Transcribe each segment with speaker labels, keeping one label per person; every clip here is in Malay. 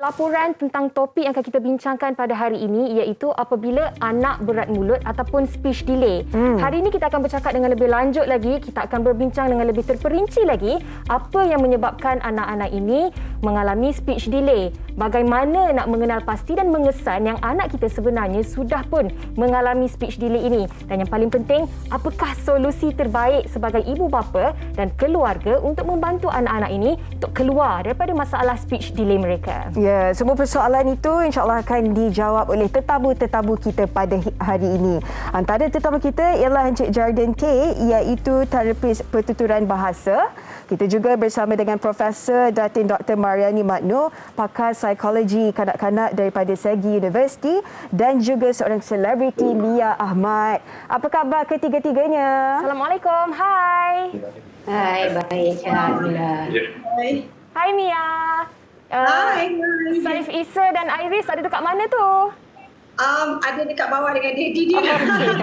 Speaker 1: Laporan tentang topik yang akan kita bincangkan pada hari ini iaitu apabila anak berat mulut ataupun speech delay. Hari ini kita akan bercakap dengan lebih lanjut lagi, kita akan berbincang dengan lebih terperinci lagi apa yang menyebabkan anak-anak ini mengalami speech delay. Bagaimana nak mengenal pasti dan mengesan yang anak kita sebenarnya sudah pun mengalami speech delay ini. Dan yang paling penting, apakah solusi terbaik sebagai ibu bapa dan keluarga untuk membantu anak-anak ini untuk keluar daripada masalah speech delay mereka.
Speaker 2: Ya, semua persoalan itu insya-Allah akan dijawab oleh tetamu-tetamu kita pada hari ini. Antara tetamu kita ialah Encik Jarden K, iaitu terapis pertuturan bahasa. Kita juga bersama dengan Profesor Datin Dr. Mariani Magno, pakar psikologi kanak-kanak daripada Segi University, dan juga seorang selebriti, Mia Ahmad. Apa khabar ketiga-tiganya?
Speaker 1: Assalamualaikum. Hai.
Speaker 3: Hai, baik. Alhamdulillah.
Speaker 1: Hai Mia.
Speaker 4: Hai.
Speaker 1: Saif Isa dan Iris ada dekat mana tu?
Speaker 4: Ada dekat bawah dengan Daddy dia.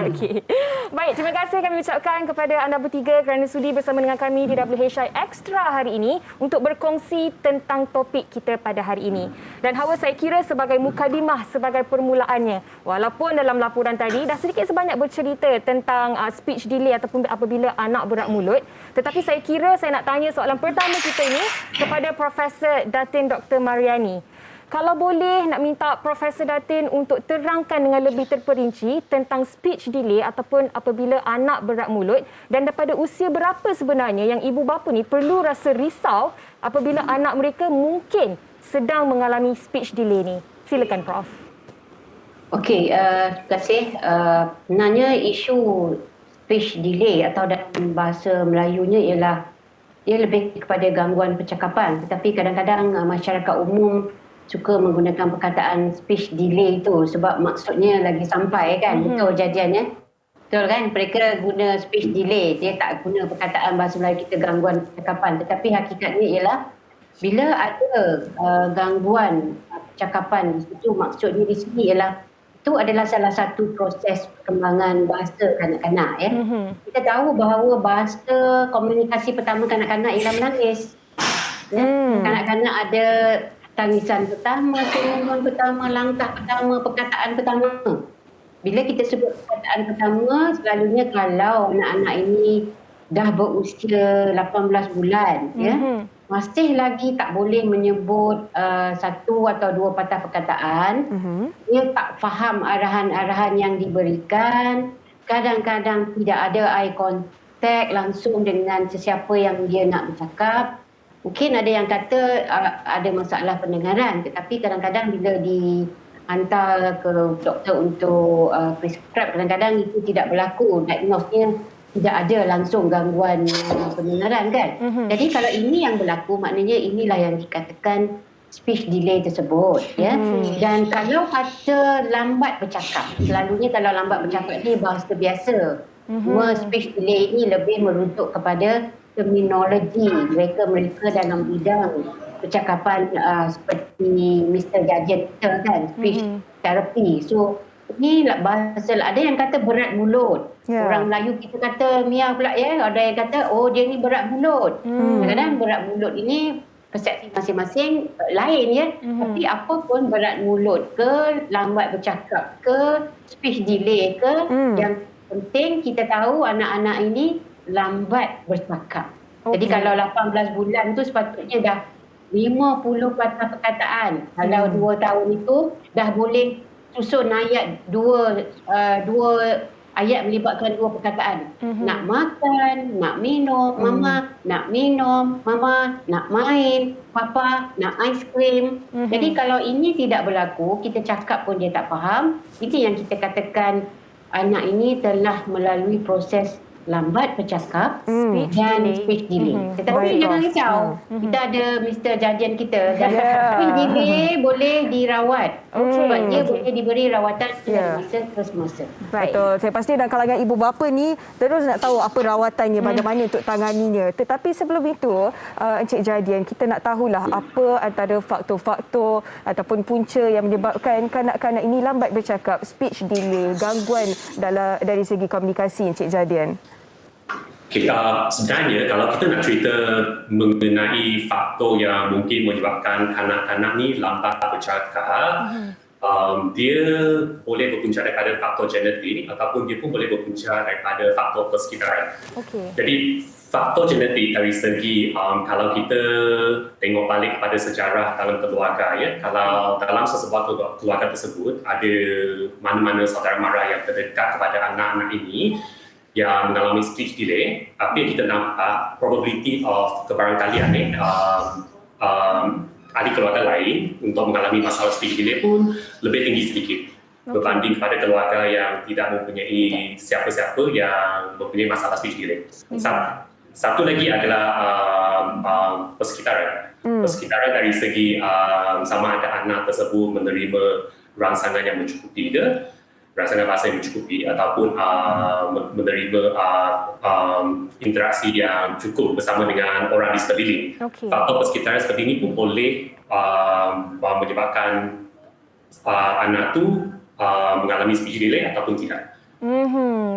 Speaker 1: Okey. Baik, terima kasih kami ucapkan kepada anda bertiga kerana sudi bersama dengan kami di WHI Extra hari ini untuk berkongsi tentang topik kita pada hari ini. Dan Hawa, saya kira sebagai mukadimah, sebagai permulaannya, walaupun dalam laporan tadi dah sedikit sebanyak bercerita tentang speech delay ataupun apabila anak berat mulut, tetapi saya kira saya nak tanya soalan pertama kita ini kepada Profesor Datin Dr. Mariani. Kalau boleh nak minta Profesor Datin untuk terangkan dengan lebih terperinci tentang speech delay ataupun apabila anak berat mulut, dan daripada usia berapa sebenarnya yang ibu bapa ni perlu rasa risau apabila anak mereka mungkin sedang mengalami speech delay ni. Silakan Prof.
Speaker 3: Okey, terima kasih. Sebenarnya isu speech delay atau dalam bahasa Melayunya ialah ia lebih kepada gangguan percakapan, tetapi kadang-kadang masyarakat umum suka menggunakan perkataan speech delay itu sebab maksudnya lagi sampai kan. Betul jadiannya. Betul kan? Mereka guna speech delay. Dia tak guna perkataan bahasa Melayu kita gangguan percakapan. Tetapi hakikatnya ialah bila ada gangguan percakapan di situ, maksudnya di sini ialah itu adalah salah satu proses perkembangan bahasa kanak-kanak. Ya. Kita tahu bahawa bahasa komunikasi pertama kanak-kanak ialah menangis. Ya. Kanak-kanak ada tangisan pertama, senyuman pertama, langkah pertama, perkataan pertama. Bila kita sebut perkataan pertama, selalunya kalau anak-anak ini dah berusia 18 bulan, ya, masih lagi tak boleh menyebut satu atau dua patah perkataan. Dia tak faham arahan-arahan yang diberikan. Kadang-kadang tidak ada eye contact langsung dengan sesiapa yang dia nak bercakap. Mungkin ada yang kata ada masalah pendengaran, tetapi kadang-kadang bila dihantar ke doktor untuk prescribe, kadang-kadang itu tidak berlaku. Diagnosnya tidak ada langsung gangguan pendengaran kan. Jadi kalau ini yang berlaku, maknanya inilah yang dikatakan speech delay tersebut. Ya. Dan kalau kata lambat bercakap, selalunya kalau lambat bercakap ni bahasa biasa. Speech delay ini lebih merujuk kepada terminologi mereka dalam bidang percakapan seperti Mr. Jarden kita kan, speech therapy. So ini bahasa, ada yang kata berat mulut. Orang Melayu kita kata Mia pula ya, ada yang kata oh dia ni berat mulut. Kadang-kadang berat mulut ini persepsi masing-masing lain ya. Tapi apa pun berat mulut ke, lambat bercakap ke, speech delay ke, yang penting kita tahu anak-anak ini lambat bercakap. Jadi kalau 18 bulan tu sepatutnya dah 50 patah perkataan. Kalau 2 tahun itu dah boleh susun ayat dua ayat melibatkan 2 perkataan. Nak makan, nak minum, mama nak minum, mama nak main, papa nak aiskrim. Jadi kalau ini tidak berlaku, kita cakap pun dia tak faham. Itu yang kita katakan anak ini telah melalui proses lambat bercakap dan speech delay. Tetapi jangan risau. Kita ada Mr. Jarden kita. Dan speech delay boleh dirawat. Sebab dia boleh diberi rawatan dari masa ke semasa.
Speaker 2: Betul. Saya pasti dalam kalangan ibu bapa ni terus nak tahu apa rawatannya, bagaimana untuk tanganinya. Tetapi sebelum itu, Encik Jarden, kita nak tahulah apa antara faktor-faktor ataupun punca yang menyebabkan kanak-kanak ini lambat bercakap, speech delay, gangguan dari segi komunikasi, Encik Jarden.
Speaker 5: Okay, sebenarnya kalau kita nak cerita mengenai faktor yang mungkin menyebabkan kanak-kanak ni lambat bercakap, dia boleh berpunca daripada faktor genetik ataupun dia pun boleh berpunca daripada faktor persekitaran.
Speaker 1: Okey.
Speaker 5: Jadi faktor genetik dari segi kalau kita tengok balik kepada sejarah dalam keluarga, ya, kalau dalam sesebuah keluarga tersebut ada mana-mana saudara mara yang terdekat kepada anak-anak ini yang mengalami speech delay, apa yang kita nampak probability of kebarangkalian ahli keluarga lain untuk mengalami masalah speech delay pun lebih tinggi sedikit berbanding kepada keluarga yang tidak mempunyai siapa-siapa yang mempunyai masalah speech delay. Satu lagi adalah persekitaran. Persekitaran dari segi sama ada anak tersebut menerima rangsangan yang mencukupi ke, rangsangan bahasa yang mencukupi, ataupun menerima interaksi yang cukup bersama dengan orang di sekeliling. Faktor persekitaran seperti ini pun boleh menyebabkan anak tu mengalami speech delay ataupun tidak.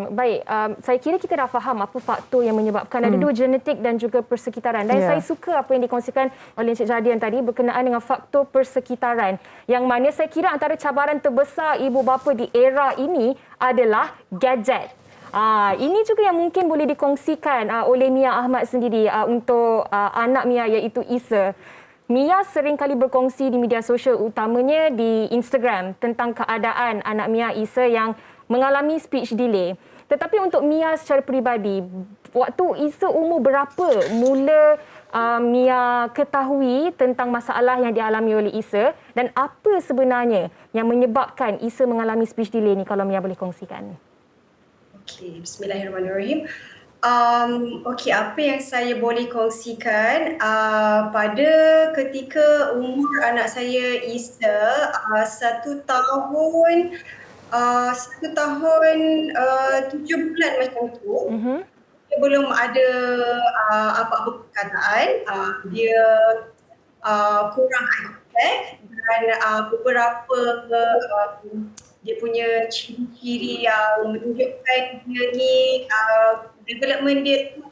Speaker 1: Baik, saya kira kita dah faham apa faktor yang menyebabkan. Ada dua, genetik dan juga persekitaran. Dan saya suka apa yang dikongsikan oleh Encik Jardian tadi berkenaan dengan faktor persekitaran. Yang mana saya kira antara cabaran terbesar ibu bapa di era ini adalah gadget. Ini juga yang mungkin boleh dikongsikan oleh Mia Ahmad sendiri untuk anak Mia, iaitu Isa. Mia sering kali berkongsi di media sosial, utamanya di Instagram, tentang keadaan anak Mia, Isa, yang mengalami speech delay. Tetapi untuk Mia secara peribadi, waktu Isa umur berapa mula Mia ketahui tentang masalah yang dialami oleh Isa, dan apa sebenarnya yang menyebabkan Isa mengalami speech delay ni, kalau Mia boleh kongsikan?
Speaker 4: Okey, bismillahirrahmanirrahim. Okey, apa yang saya boleh kongsikan pada ketika umur anak saya Isa 1 tahun 7 bulan macam tu. Dia belum ada apa-apa perkataan, dia kurang eye contact dan beberapa dia punya ciri-ciri yang menunjukkan dia ni development dia tu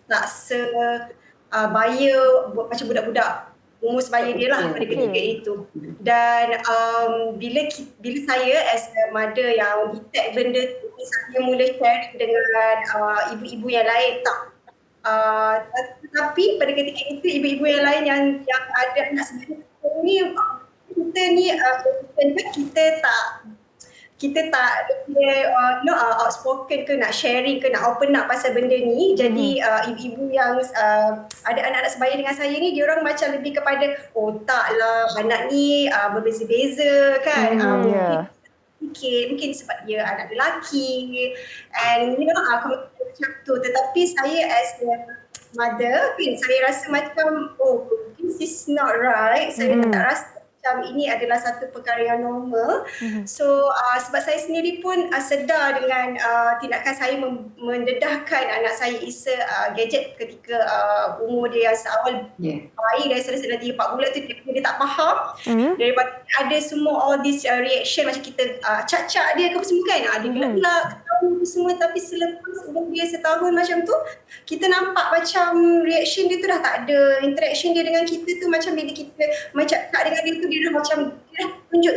Speaker 4: tak sebaya macam budak-budak umur sebaya dia lah pada ketika itu. Dan bila saya as a mother yang detect benda tu, saya mula sharing dengan ibu-ibu yang lain tetapi pada ketika itu ibu-ibu yang lain yang ada anak sebagainya ni, kita tak outspoken ke nak sharing ke nak open up pasal benda ni. Jadi ibu-ibu yang ada anak-anak sebaya dengan saya ni, dia orang macam lebih kepada taklah anak ni berbeza-beza kan. Mungkin sebab dia anak lelaki and macam tu. Tetapi saya as a mother, saya rasa macam this is not right. Saya tak rasa macam ini adalah satu perkara yang normal. So sebab saya sendiri pun sedar dengan tindakan saya mendedahkan anak saya Isa gadget ketika umur dia yang seawal bayi, dari dalam 3-4 bulan tu dia tak faham. Daripada ada semua all this reaction macam kita cak-cak dia ke apa semua kan, dia gelak-gelak ketawa semua. Tapi selepas umur dia setahun macam tu, kita nampak macam reaction dia tu dah tak ada. Interaction dia dengan kita tu macam bila kita cakap dengan dia tu, dia dah macam dia dah tunjuk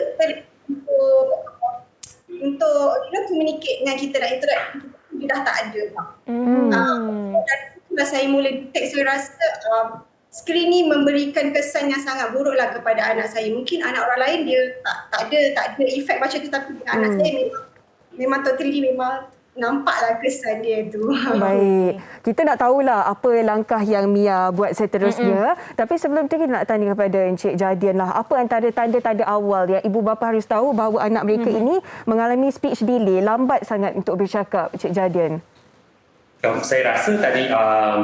Speaker 4: untuk communicate dengan kita, nak interact dengan kita, dia dah tak ada. Dan itulah saya mula detect. Saya rasa skrin ni memberikan kesan yang sangat buruklah kepada anak saya. Mungkin anak orang lain dia tak ada efek macam tu, tapi anak saya memang totally memang nampaklah kesan dia tu.
Speaker 2: Baik. Kita nak tahulah apa langkah yang Mia buat seterusnya. Tapi sebelum tu kita nak tanya kepada Encik Jardian lah. Apa antara tanda-tanda awal yang ibu bapa harus tahu bahawa anak mereka ini mengalami speech delay, lambat sangat untuk bercakap, Encik Jardian?
Speaker 5: Saya rasa tadi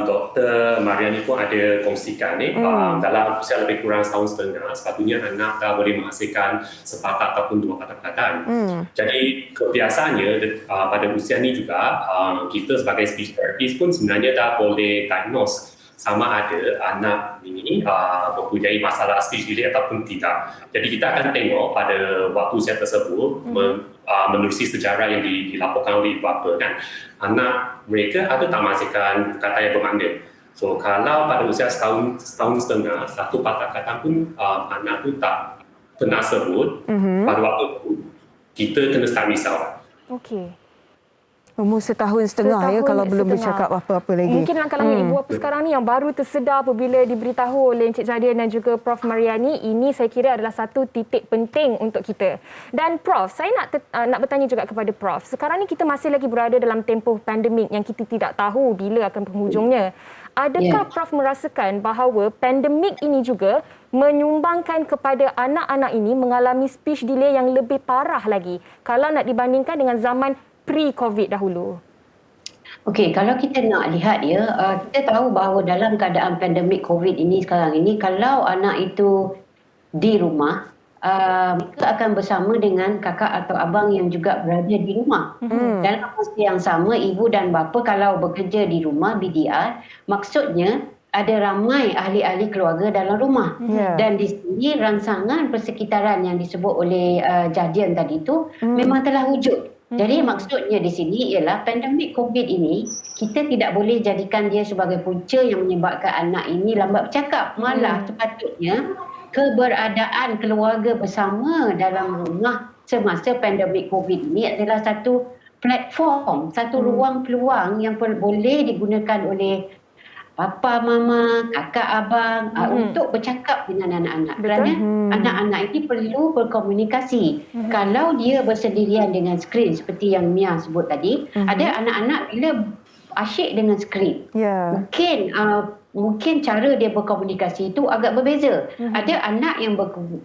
Speaker 5: Dr. Mariani pun ada kongsikan dalam usia lebih kurang setahun setengah, sepatutnya anak dah boleh menghasilkan sepatah ataupun 2 patah perkataan. Jadi kebiasaannya pada usia ni juga kita sebagai speech therapist pun sebenarnya dah boleh diagnose sama ada anak ini mempunyai masalah speech delay ataupun tidak. Jadi kita akan tengok pada waktu usia tersebut menerusi sejarah yang dilaporkan oleh ibu bapa kan, anak mereka ada tak menghasilkan kata yang bermakna. So kalau pada usia setahun setengah, satu patah kata pun anak tu tak pernah sebut pada waktu itu, kita kena start risau.
Speaker 1: Okey.
Speaker 2: Umur setahun setengah ya kalau belum bercakap apa-apa lagi.
Speaker 1: Mungkin dalam kalangan ibu bapa sekarang ni yang baru tersedar apabila diberitahu oleh Encik Jardian dan juga Prof Mariani, ini saya kira adalah satu titik penting untuk kita. Dan Prof, saya nak bertanya juga kepada Prof. Sekarang ni kita masih lagi berada dalam tempoh pandemik yang kita tidak tahu bila akan penghujungnya. Adakah Prof merasakan bahawa pandemik ini juga menyumbangkan kepada anak-anak ini mengalami speech delay yang lebih parah lagi kalau nak dibandingkan dengan zaman pre-COVID dahulu?
Speaker 3: Okey, kalau kita nak lihat ya, kita tahu bahawa dalam keadaan pandemik COVID ini sekarang ini, kalau anak itu di rumah, mereka akan bersama dengan kakak atau abang yang juga berada di rumah. Dalam masa yang sama, ibu dan bapa kalau bekerja di rumah BDR, maksudnya ada ramai ahli-ahli keluarga dalam rumah. Dan di sini rangsangan persekitaran yang disebut oleh Jardian tadi itu memang telah wujud. Jadi maksudnya di sini ialah pandemik COVID ini, kita tidak boleh jadikan dia sebagai punca yang menyebabkan anak ini lambat bercakap. Malah sepatutnya keberadaan keluarga bersama dalam rumah semasa pandemik COVID ini adalah satu platform, satu ruang peluang yang boleh digunakan oleh papa, mama, kakak, abang untuk bercakap dengan anak-anak. Kerana anak-anak ini perlu berkomunikasi. Kalau dia bersendirian dengan skrin seperti yang Mia sebut tadi, ada anak-anak bila asyik dengan skrin. Mungkin cara dia berkomunikasi itu agak berbeza. Ada anak yang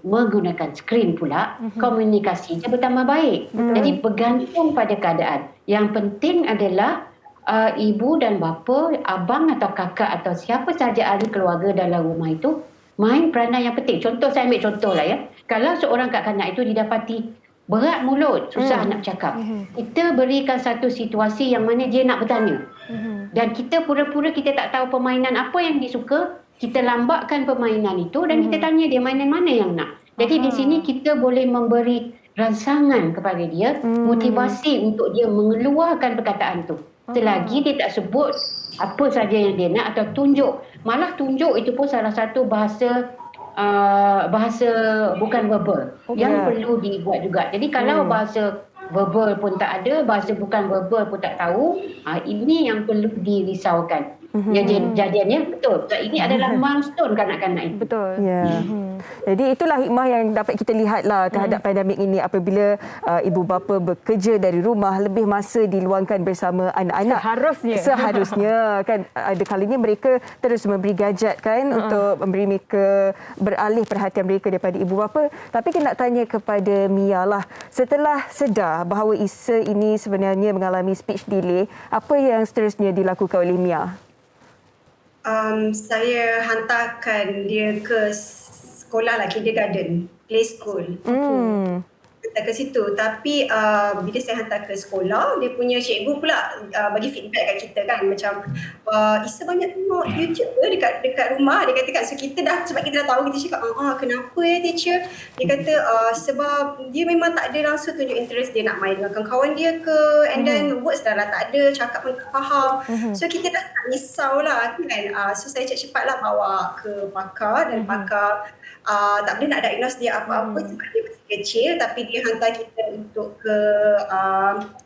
Speaker 3: menggunakan skrin pula, komunikasinya bertambah baik. Jadi bergantung pada keadaan. Yang penting adalah ibu dan bapa, abang atau kakak atau siapa sahaja ahli keluarga dalam rumah itu main peranan yang penting. Contoh, saya ambil contoh lah ya. Kalau seorang kanak-kanak itu didapati berat mulut, susah nak bercakap, kita berikan satu situasi yang mana dia nak bertanya. Dan kita pura-pura kita tak tahu permainan apa yang dia suka, kita lambatkan permainan itu dan kita tanya dia mainan mana yang nak. Jadi di sini kita boleh memberi rangsangan kepada dia, motivasi untuk dia mengeluarkan perkataan itu. Selagi dia tak sebut apa saja yang dia nak atau tunjuk. Malah tunjuk itu pun salah satu bahasa bukan verbal yang perlu dibuat juga. Jadi kalau bahasa verbal pun tak ada, bahasa bukan verbal pun tak tahu, ini yang perlu dirisaukan. Jadiannya betul. Ini adalah milestone kanak-kanak itu.
Speaker 1: Betul.
Speaker 2: Jadi itulah hikmah yang dapat kita lihatlah terhadap pandemik ini apabila ibu bapa bekerja dari rumah, lebih masa diluangkan bersama anak-anak. Seharusnya kan ada kalanya mereka terus memberi gadget kan untuk memberi mereka beralih perhatian mereka daripada ibu bapa. Tapi kita nak tanya kepada Mia lah, setelah sedar bahawa Isa ini sebenarnya mengalami speech delay, apa yang seterusnya dilakukan oleh Mia?
Speaker 4: Saya hantarkan dia ke sekolah lah, kindergarten, play school. Hantar ke situ. Tapi bila saya hantar ke sekolah, dia punya cikgu pula bagi feedback kat kita kan. Macam, Isa banyak tengok YouTube dekat rumah. Dia katakan, so kita dah, sebab kita dah tahu, kita cakap, kenapa ya teacher? Dia kata, sebab dia memang tak ada langsung tunjuk interest dia nak main dengan kawan dia ke. And then words dah lah tak ada, cakap pun tak faham. So kita dah tak risau lah kan. So saya cepatlah bawa ke pakar dan pakar tak boleh nak diagnose dia apa-apa sebab dia masih kecil, tapi dia hantar kita untuk ke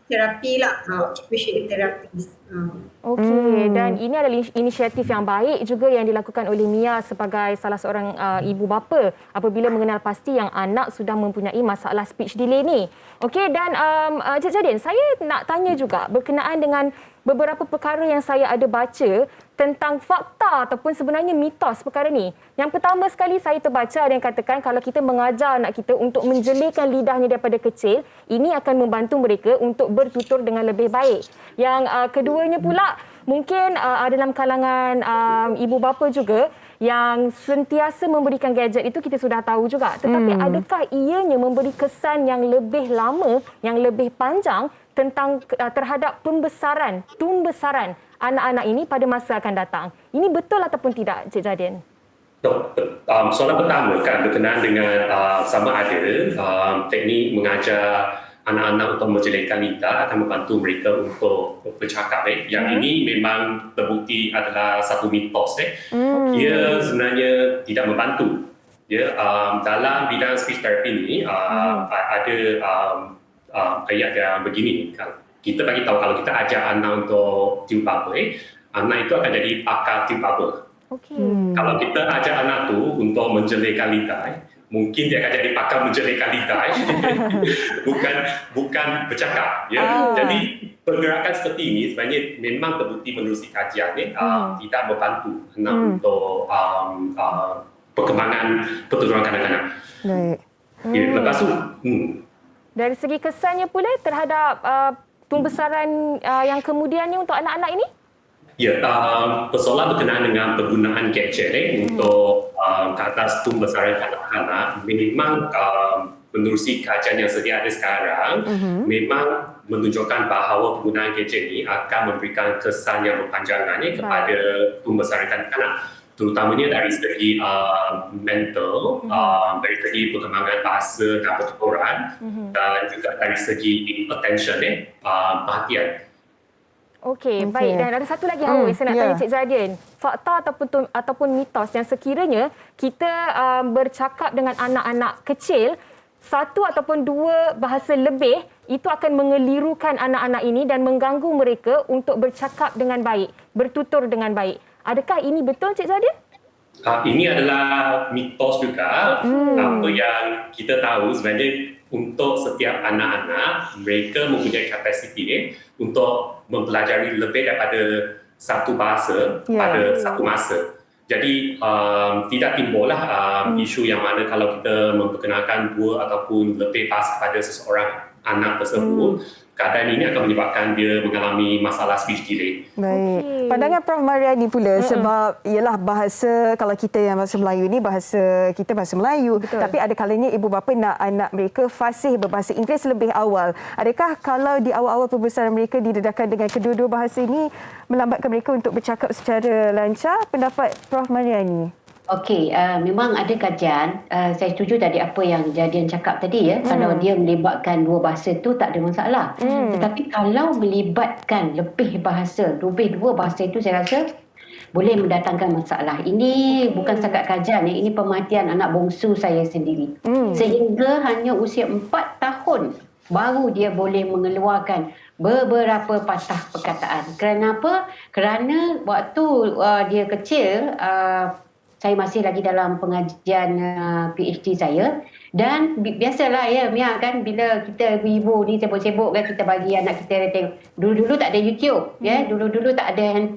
Speaker 4: terapi lah, occupational therapist.
Speaker 1: Okey, dan ini adalah inisiatif yang baik juga yang dilakukan oleh Mia sebagai salah seorang ibu bapa apabila mengenal pasti yang anak sudah mempunyai masalah speech delay ni. Okey, dan Encik Jardian, saya nak tanya juga berkenaan dengan beberapa perkara yang saya ada baca tentang fakta ataupun sebenarnya mitos perkara ni. Yang pertama sekali saya terbaca ada yang katakan kalau kita mengajar anak kita untuk menjelikan lidahnya daripada kecil, ini akan membantu mereka untuk bertutur dengan lebih baik. Yang keduanya pula, mungkin ada dalam kalangan ibu bapa juga yang sentiasa memberikan gadget itu kita sudah tahu juga. Tetapi adakah ianya memberi kesan yang lebih lama, yang lebih panjang tentang terhadap pembesaran anak-anak ini pada masa akan datang. Ini betul ataupun tidak, Cik Jardin?
Speaker 5: Soalan pertama kan berkenaan dengan sama ada teknik mengajar anak-anak untuk menjelekkan lidah akan membantu mereka untuk bercakap. Yang ini memang terbukti adalah satu mitos. Ia sebenarnya tidak membantu. Dalam bidang speech therapy ini ada ayat yang begini. Kita bagi tahu kalau kita ajar anak untuk tiup bubble, anak itu akan jadi pakar tiup bubble. Kalau kita ajar anak tu untuk menjelekkan lidah, mungkin dia akan jadi pakar menjelekkan lidah, bukan bercakap. Jadi pergerakan seperti ini sebenarnya memang terbukti menerusi kajian tidak membantu anak untuk perkembangan pertuturan kanak-kanak.
Speaker 2: Baik.
Speaker 5: Lepas tu,
Speaker 1: Dari segi kesannya pula terhadap pembesaran yang kemudiannya untuk anak-anak ini?
Speaker 5: Persoalan berkenaan dengan penggunaan gadget untuk ke atas pembesaran kanak-kanak memang menerusi kajian yang sedia ada sekarang memang menunjukkan bahawa penggunaan gadget ini akan memberikan kesan yang berpanjangan kepada pembesaran kanak-kanak, terutamanya dari segi mental, dari segi perkembangan bahasa dan pertuturan dan juga dari segi attention, perhatian.
Speaker 1: Okey, baik. Dan ada satu lagi Hawa, saya nak tanya Cik Jardin. Fakta ataupun mitos yang sekiranya kita bercakap dengan anak-anak kecil, satu ataupun dua bahasa lebih, itu akan mengelirukan anak-anak ini dan mengganggu mereka untuk bercakap dengan baik, bertutur dengan baik. Adakah ini betul, Cik Jardin?
Speaker 5: Ini adalah mitos juga. Apa yang kita tahu sebenarnya untuk setiap anak-anak, mereka mempunyai kapasiti untuk mempelajari lebih daripada satu bahasa pada satu masa. Jadi tidak timbullah isu yang mana kalau kita memperkenalkan dua ataupun lebih bahasa pada seseorang anak tersebut, keadaan ini akan menyebabkan dia mengalami masalah speech delay.
Speaker 2: Baik. Pandangan Prof Mariani pula sebab ialah bahasa, kalau kita yang bahasa Melayu ni bahasa kita bahasa Melayu.
Speaker 1: Betul.
Speaker 2: Tapi ada kalanya ibu bapa nak anak mereka fasih berbahasa Inggeris lebih awal. Adakah kalau di awal-awal pembesaran mereka didedahkan dengan kedua-dua bahasa ini melambatkan mereka untuk bercakap secara lancar? Pendapat Prof Mariani?
Speaker 3: Okey, memang ada kajian. Saya setuju tadi apa yang Jadian cakap tadi Kalau dia melibatkan dua bahasa tu tak ada masalah. Tetapi kalau melibatkan lebih bahasa, lebih dua bahasa itu saya rasa boleh mendatangkan masalah. Ini bukan setakat kajian, ini pemerhatian anak bongsu saya sendiri. Sehingga hanya usia 4 tahun baru dia boleh mengeluarkan beberapa patah perkataan. Kenapa? Kerana waktu dia kecil, saya masih lagi dalam pengajian PhD saya dan biasalah Mia kan, bila kita ibu ni sibuk-sibuk kan, kita bagi anak kita tengok. Dulu-dulu tak ada YouTube dulu-dulu tak ada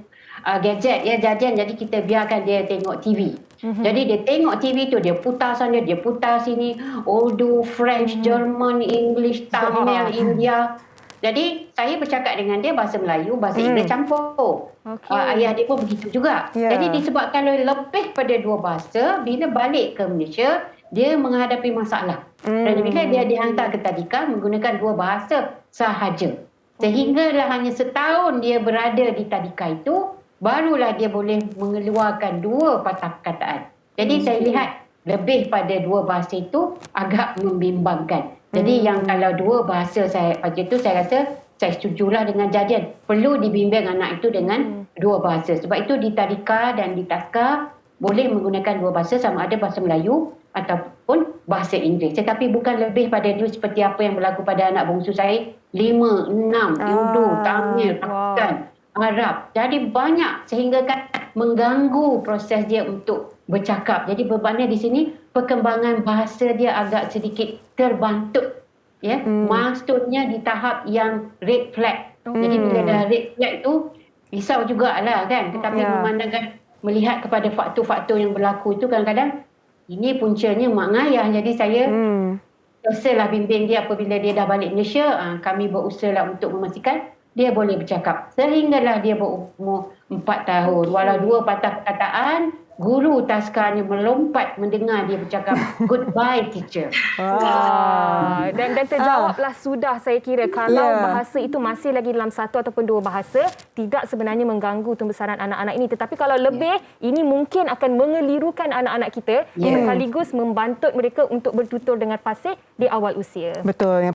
Speaker 3: gadget jajan, jadi kita biarkan dia tengok TV. Jadi dia tengok TV tu, dia putar sana, dia putar sini, Urdu, French, German, English, Tamil, India. Jadi saya bercakap dengan dia bahasa Melayu, bahasa Inggeris campur. Ayah dia pun begitu juga. Jadi disebabkan lebih pada dua bahasa, bila balik ke Malaysia, dia menghadapi masalah. Dan bila dia dihantar ke tadika menggunakan dua bahasa sahaja. Sehinggalah hanya setahun dia berada di tadika itu, barulah dia boleh mengeluarkan dua patah perkataan. Jadi saya lihat lebih pada dua bahasa itu agak membimbangkan. Jadi yang kalau dua bahasa saya pada itu, saya rasa saya setujulah dengan Jadian. Perlu dibimbing anak itu dengan dua bahasa. Sebab itu di tadika dan di taska boleh menggunakan dua bahasa, sama ada bahasa Melayu ataupun bahasa Inggeris. Tetapi bukan lebih pada itu seperti apa yang berlaku pada anak bongsu saya. 5, 6, Urdu, Tamil, Pakistan, Arab. Jadi banyak sehingga kan mengganggu proses dia untuk bercakap. Jadi bermakna di sini perkembangan bahasa dia agak sedikit terbantut. Maksudnya di tahap yang red flag. Jadi bila dah red flag tu risau jugalah kan. Tetapi memandangkan, melihat kepada faktor-faktor yang berlaku itu, kadang-kadang ini puncanya mak ngayah. Jadi saya usahalah bimbing dia apabila dia dah balik Malaysia. Kami berusahalah untuk memastikan dia boleh bercakap. Sehinggalah dia berumur 4 tahun. Walau dua patah perkataan, guru taskarnya melompat mendengar dia bercakap goodbye teacher.
Speaker 1: Dan terjawablah sudah saya kira kalau
Speaker 2: Ya.
Speaker 1: bahasa itu masih lagi dalam satu ataupun dua bahasa tidak sebenarnya mengganggu pembesaran anak-anak ini, tetapi kalau lebih ini mungkin akan mengelirukan anak-anak kita sekaligus membantut mereka untuk bertutur dengan fasih di awal usia.
Speaker 2: Betul.